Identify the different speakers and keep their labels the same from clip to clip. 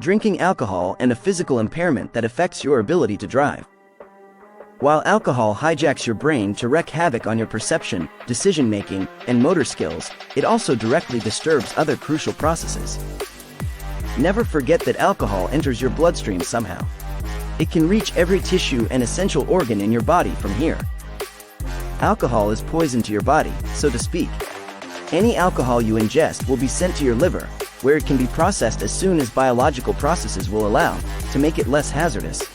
Speaker 1: drinking alcohol, and a physical impairment that affects your ability to drive. While alcohol hijacks your brain to wreak havoc on your perception, decision-making, and motor skills, it also directly disturbs other crucial processes. Never forget that alcohol enters your bloodstream somehow. It can reach every tissue and essential organ in your body from here. Alcohol is poison to your body, so to speak. Any alcohol you ingest will be sent to your liver, where it can be processed as soon as biological processes will allow, to make it less hazardous.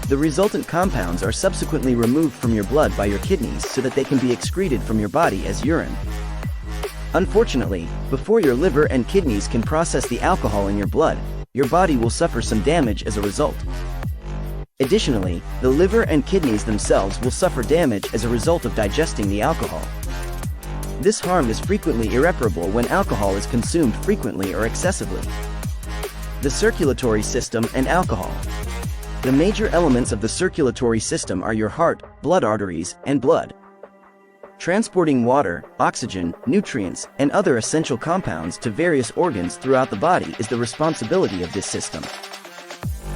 Speaker 1: The resultant compounds are subsequently removed from your blood by your kidneys so that they can be excreted from your body as urine. Unfortunately, before your liver and kidneys can process the alcohol in your blood, your body will suffer some damage as a result. Additionally, the liver and kidneys themselves will suffer damage as a result of digesting the alcohol. This harm is frequently irreparable when alcohol is consumed frequently or excessively. The circulatory system and alcohol. The major elements of the circulatory system are your heart, blood arteries, and blood. Transporting water, oxygen, nutrients, and other essential compounds to various organs throughout the body is the responsibility of this system.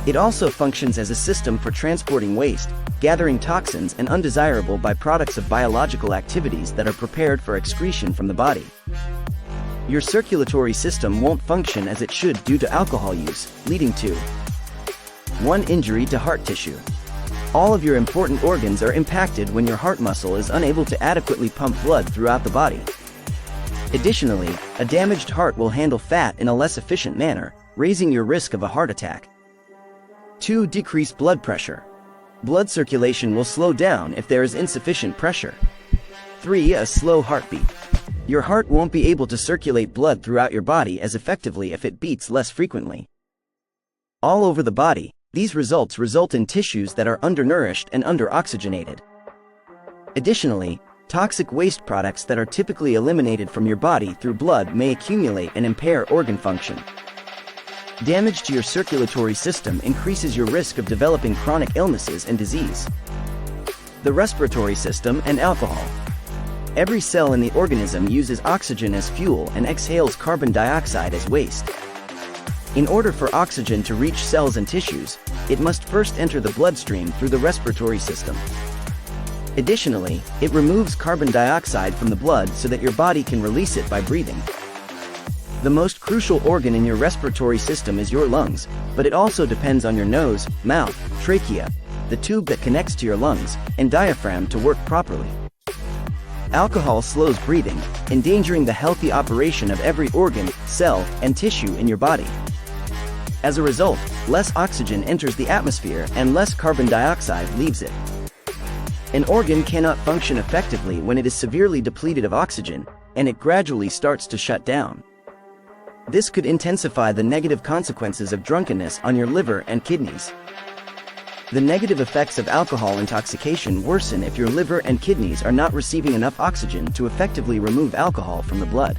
Speaker 1: It also functions as a system for transporting waste, gathering toxins and undesirable byproducts of biological activities that are prepared for excretion from the body. Your circulatory system won't function as it should due to alcohol use, leading to 1. Injury to heart tissue. All of your important organs are impacted when your heart muscle is unable to adequately pump blood throughout the body. Additionally, a damaged heart will handle fat in a less efficient manner, raising your risk of a heart attack. 2. Decreased blood pressure. Blood circulation will slow down if there is insufficient pressure. 3. A slow heartbeat. Your heart won't be able to circulate blood throughout your body as effectively if it beats less frequently. All over the body, these results result in tissues that are undernourished and underoxygenated. Additionally, toxic waste products that are typically eliminated from your body through blood may accumulate and impair organ function. Damage to your circulatory system increases your risk of developing chronic illnesses and disease. The respiratory system and alcohol. Every cell in the organism uses oxygen as fuel and exhales carbon dioxide as waste. In order for oxygen to reach cells and tissues, it must first enter the bloodstream through the respiratory system. Additionally, it removes carbon dioxide from the blood so that your body can release it by breathing. The most crucial organ in your respiratory system is your lungs, but it also depends on your nose, mouth, trachea, the tube that connects to your lungs, and diaphragm to work properly. Alcohol slows breathing, endangering the healthy operation of every organ, cell, and tissue in your body. As a result, less oxygen enters the atmosphere and less carbon dioxide leaves it. An organ cannot function effectively when it is severely depleted of oxygen, and it gradually starts to shut down. This could intensify the negative consequences of drunkenness on your liver and kidneys. The negative effects of alcohol intoxication worsen if your liver and kidneys are not receiving enough oxygen to effectively remove alcohol from the blood.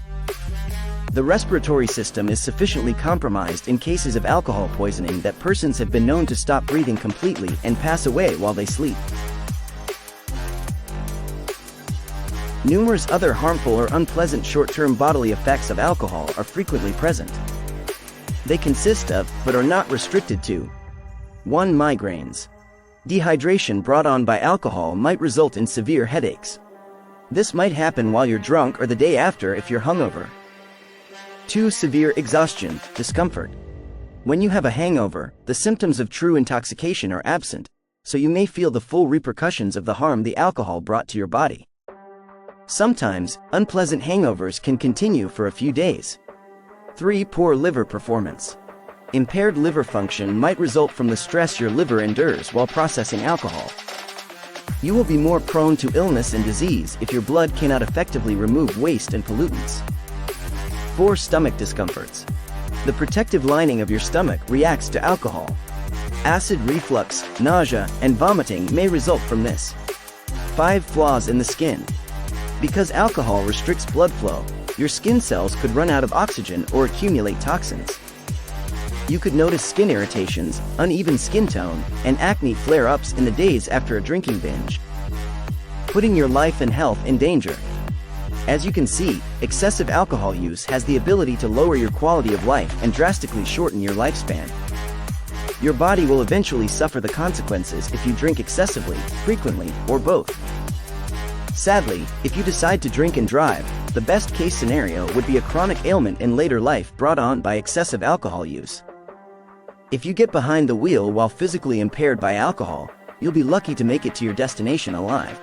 Speaker 1: The respiratory system is sufficiently compromised in cases of alcohol poisoning that persons have been known to stop breathing completely and pass away while they sleep. Numerous other harmful or unpleasant short-term bodily effects of alcohol are frequently present. They consist of, but are not restricted to: 1. Migraines. Dehydration brought on by alcohol might result in severe headaches. This might happen while you're drunk or the day after if you're hungover. 2. Severe exhaustion, discomfort. When you have a hangover, the symptoms of true intoxication are absent, so you may feel the full repercussions of the harm the alcohol brought to your body. Sometimes, unpleasant hangovers can continue for a few days. 3. Poor liver performance. Impaired liver function might result from the stress your liver endures while processing alcohol. You will be more prone to illness and disease if your blood cannot effectively remove waste and pollutants. 4. Stomach discomforts. The protective lining of your stomach reacts to alcohol. Acid reflux, nausea, and vomiting may result from this. 5. Flaws in the skin. Because alcohol restricts blood flow, your skin cells could run out of oxygen or accumulate toxins. You could notice skin irritations, uneven skin tone, and acne flare-ups in the days after a drinking binge, putting your life and health in danger. As you can see, excessive alcohol use has the ability to lower your quality of life and drastically shorten your lifespan. Your body will eventually suffer the consequences if you drink excessively, frequently, or both. Sadly, if you decide to drink and drive, the best-case scenario would be a chronic ailment in later life brought on by excessive alcohol use. If you get behind the wheel while physically impaired by alcohol, you'll be lucky to make it to your destination alive.